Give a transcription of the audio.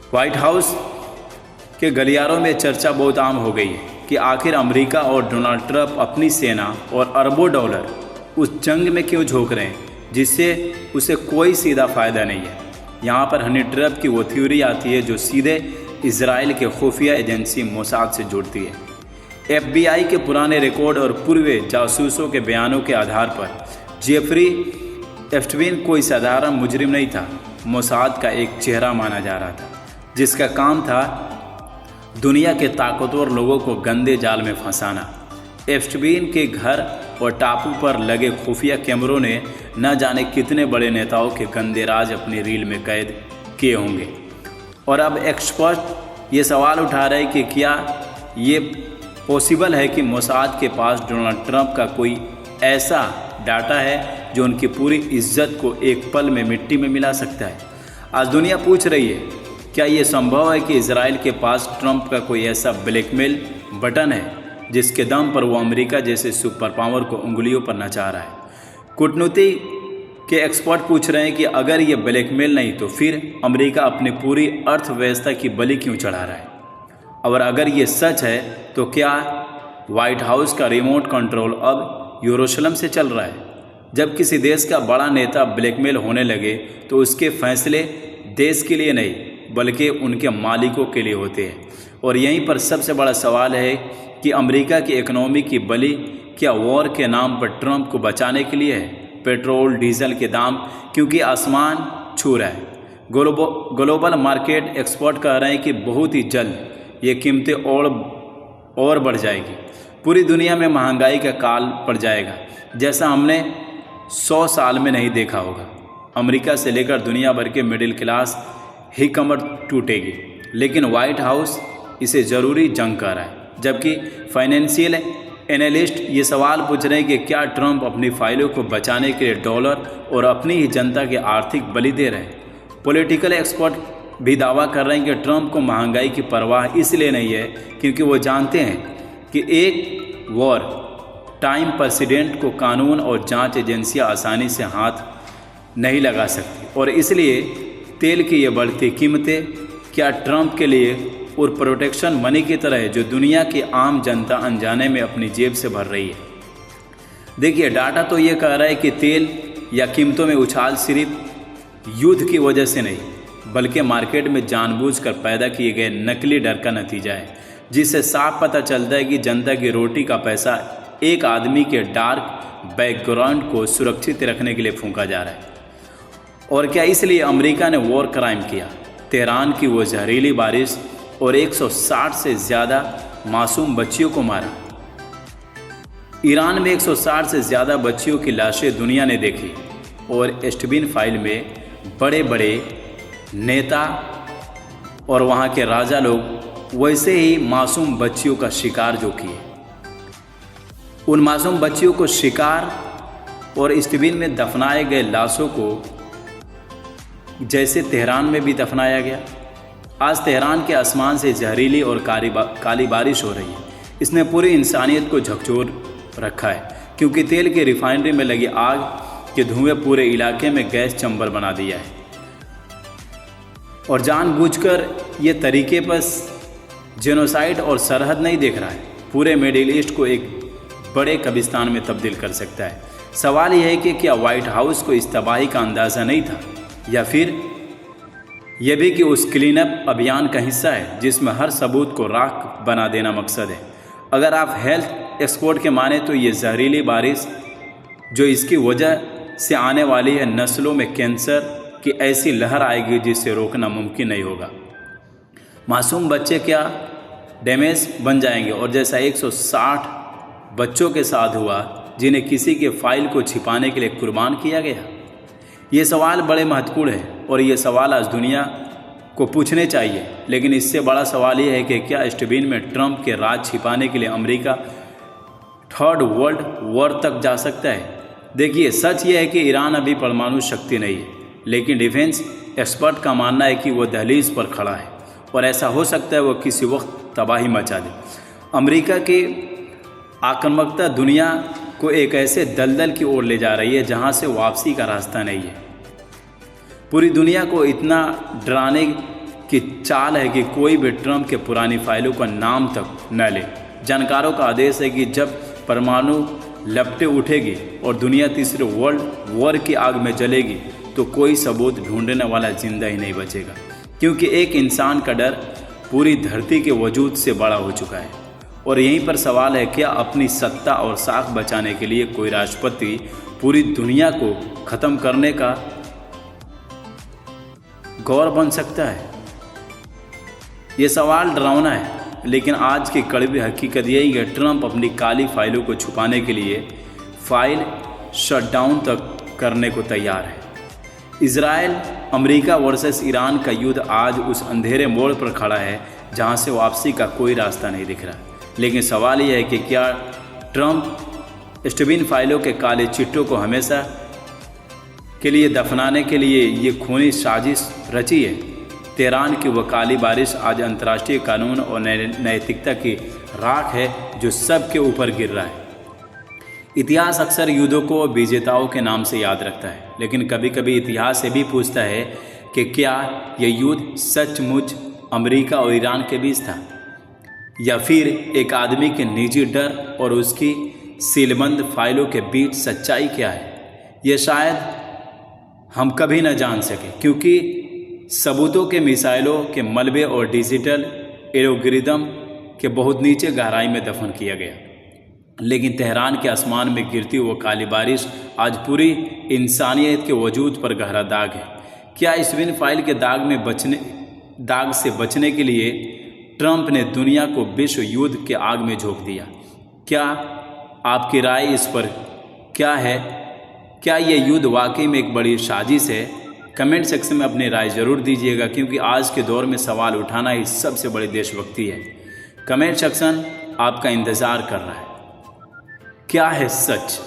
White house के गलियारों में चर्चा बहुत आम हो गई है कि आखिर अमेरिका और डोनाल्ड ट्रंप अपनी सेना और अरबों डॉलर उस जंग में क्यों झोंक रहे हैं जिससे उसे कोई सीधा फ़ायदा नहीं है। यहाँ पर हनी ट्रंप की वो थ्योरी आती है जो सीधे इजराइल के खुफिया एजेंसी मोसाद से जुड़ती है। FBI के पुराने रिकॉर्ड और पूर्व जासूसों के बयानों के आधार पर जेफरी एप्स्टीन कोई साधारण मुजरिम नहीं था, मोसाद का एक चेहरा माना जा रहा था जिसका काम था दुनिया के ताकतवर लोगों को गंदे जाल में फंसाना। एप्स्टीन के घर और टापू पर लगे खुफिया कैमरों ने न जाने कितने बड़े नेताओं के गंदे राज अपनी रील में कैद किए होंगे। और अब एक्सपर्ट ये सवाल उठा रहे हैं कि क्या ये पॉसिबल है कि मोसाद के पास डोनाल्ड ट्रंप का कोई ऐसा डाटा है जो उनकी पूरी इज्जत को एक पल में मिट्टी में मिला सकता है। आज दुनिया पूछ रही है, क्या ये संभव है कि इजराइल के पास ट्रंप का कोई ऐसा ब्लैकमेल बटन है जिसके दम पर वो अमेरिका जैसे सुपर पावर को उंगलियों पर नचा रहा है। कूटनीति के एक्सपर्ट पूछ रहे हैं कि अगर ये ब्लैकमेल नहीं तो फिर अमेरिका अपनी पूरी अर्थव्यवस्था की बलि क्यों चढ़ा रहा है। और अगर ये सच है तो क्या व्हाइट हाउस का रिमोट कंट्रोल अब यरूशलेम से चल रहा है। जब किसी देश का बड़ा नेता ब्लैकमेल होने लगे तो उसके फैसले देश के लिए नहीं बल्कि उनके मालिकों के लिए होते हैं। और यहीं पर सबसे बड़ा सवाल है कि अमेरिका की इकोनॉमी की बलि क्या वॉर के नाम पर ट्रंप को बचाने के लिए है। पेट्रोल डीजल के दाम क्योंकि आसमान छू रहा है। ग्लोबल मार्केट एक्सपर्ट कह रहे हैं कि बहुत ही जल्द ये कीमतें और बढ़ जाएगी। पूरी दुनिया में महंगाई का काल पड़ जाएगा जैसा हमने 100 साल में नहीं देखा होगा। अमेरिका से लेकर दुनिया भर के मिडिल क्लास ही कमर टूटेगी। लेकिन व्हाइट हाउस इसे ज़रूरी जंग कर रहा है, जबकि फाइनेंशियल एनालिस्ट ये सवाल पूछ रहे हैं कि क्या ट्रंप अपनी फाइलों को बचाने के लिए डॉलर और अपनी ही जनता के आर्थिक बलि दे रहे हैं। पॉलिटिकल एक्सपर्ट भी दावा कर रहे हैं कि ट्रंप को महंगाई की परवाह इसलिए नहीं है क्योंकि वो जानते हैं कि एक वॉर टाइम प्रेसिडेंट को कानून और जांच एजेंसियां आसानी से हाथ नहीं लगा सकती। और इसलिए तेल की ये बढ़ती कीमतें क्या ट्रंप के लिए और प्रोटेक्शन मनी की तरह है जो दुनिया की आम जनता अनजाने में अपनी जेब से भर रही है। देखिए, डाटा तो ये कह रहा है कि तेल या कीमतों में उछाल सिर्फ युद्ध की वजह से नहीं बल्कि मार्केट में जानबूझकर पैदा किए गए नकली डर का नतीजा है, जिससे साफ पता चलता है कि जनता की रोटी का पैसा एक आदमी के डार्क बैकग्राउंड को सुरक्षित रखने के लिए फूंका जा रहा है। और क्या इसलिए अमेरिका ने वॉर क्राइम किया। तेहरान की वो जहरीली बारिश और 160 से ज़्यादा मासूम बच्चियों को मारा। ईरान में 160 से ज़्यादा बच्चियों की लाशें दुनिया ने देखी। और एप्स्टीन फाइल में बड़े बड़े नेता और वहाँ के राजा लोग वैसे ही मासूम बच्चियों का शिकार जो किए। उन मासूम बच्चियों को शिकार और एप्स्टीन में दफनाए गए लाशों को जैसे तेहरान में भी दफनाया गया। आज तेहरान के आसमान से जहरीली और काली बारिश हो रही है। इसने पूरी इंसानियत को झकझोर रखा है क्योंकि तेल की रिफाइनरी में लगी आग के धुएं पूरे इलाके में गैस चैम्बर बना दिया है। और जानबूझकर ये तरीके बस जेनोसाइड और सरहद नहीं देख रहा है, पूरे मिडिल ईस्ट को एक बड़े कब्रिस्तान में तब्दील कर सकता है। सवाल यह है कि क्या व्हाइट हाउस को इस तबाही का अंदाज़ा नहीं था या फिर यह भी कि उस क्लीन अप अभियान का हिस्सा है जिसमें हर सबूत को राख बना देना मकसद है। अगर आप हेल्थ एक्सपर्ट के माने तो ये जहरीली बारिश जो इसकी वजह से आने वाली है, नस्लों में कैंसर की ऐसी लहर आएगी जिसे रोकना मुमकिन नहीं होगा। मासूम बच्चे क्या डैमेज बन जाएंगे और जैसा 160 बच्चों के साथ हुआ जिन्हें किसी के फाइल को छिपाने के लिए कुर्बान किया गया। ये सवाल बड़े महत्वपूर्ण है और ये सवाल आज दुनिया को पूछने चाहिए। लेकिन इससे बड़ा सवाल ये है कि क्या एप्स्टीन में ट्रंप के राज छिपाने के लिए अमेरिका थर्ड वर्ल्ड वॉर तक जा सकता है। देखिए, सच ये है कि ईरान अभी परमाणु शक्ति नहीं है, लेकिन डिफेंस एक्सपर्ट का मानना है कि वो दहलीज पर खड़ा है और ऐसा हो सकता है वो किसी वक्त तबाही मचा दे। अमेरिका की आक्रामकता दुनिया को एक ऐसे दलदल की ओर ले जा रही है जहां से वापसी का रास्ता नहीं है। पूरी दुनिया को इतना डराने की चाल है कि कोई भी ट्रंप के पुरानी फाइलों का नाम तक न ले। जानकारों का आदेश है कि जब परमाणु लपटें उठेगी और दुनिया तीसरे वर्ल्ड वॉर की आग में जलेगी तो कोई सबूत ढूंढने वाला जिंदा ही नहीं बचेगा, क्योंकि एक इंसान का डर पूरी धरती के वजूद से बड़ा हो चुका है। और यहीं पर सवाल है, क्या अपनी सत्ता और साख बचाने के लिए कोई राष्ट्रपति पूरी दुनिया को ख़त्म करने का गौर बन सकता है? ये सवाल डरावना है, लेकिन आज की कड़वी हकीकत यही है, ट्रंप अपनी काली फाइलों को छुपाने के लिए फाइल शटडाउन तक करने को तैयार है। इजराइल अमेरिका वर्सेस ईरान का युद्ध आज उस अंधेरे मोड़ पर खड़ा है जहां से वापसी का कोई रास्ता नहीं दिख रहा। लेकिन सवाल यह है कि क्या ट्रंप स्टेबिन फाइलों के काले चिट्ठों को हमेशा के लिए दफनाने के लिए ये खूनी साजिश रची है? तेहरान की वह काली बारिश आज अंतर्राष्ट्रीय कानून और नैतिकता की राख है जो सबके ऊपर गिर रहा है। इतिहास अक्सर युद्धों को विजेताओं के नाम से याद रखता है, लेकिन कभी कभी इतिहास से भी पूछता है कि क्या यह युद्ध सचमुच अमेरिका और ईरान के बीच था, या फिर एक आदमी के निजी डर और उसकी सीलबंद फाइलों के बीच सच्चाई क्या है? यह शायद हम कभी न जान सके, क्योंकि सबूतों के मिसाइलों के मलबे और डिजिटल एल्गोरिदम के बहुत नीचे गहराई में दफन किया गया। लेकिन तेहरान के आसमान में गिरती हुई काली बारिश आज पूरी इंसानियत के वजूद पर गहरा दाग है। क्या स्टेबिन फाइल के दाग से बचने के लिए ट्रंप ने दुनिया को विश्व युद्ध के आग में झोंक दिया? क्या आपकी राय इस पर क्या है? क्या यह युद्ध वाकई में एक बड़ी साजिश है? कमेंट सेक्शन में अपनी राय ज़रूर दीजिएगा, क्योंकि आज के दौर में सवाल उठाना ही सबसे बड़ी देशभक्ति है। कमेंट सेक्शन आपका इंतज़ार कर रहा है। क्या है सच?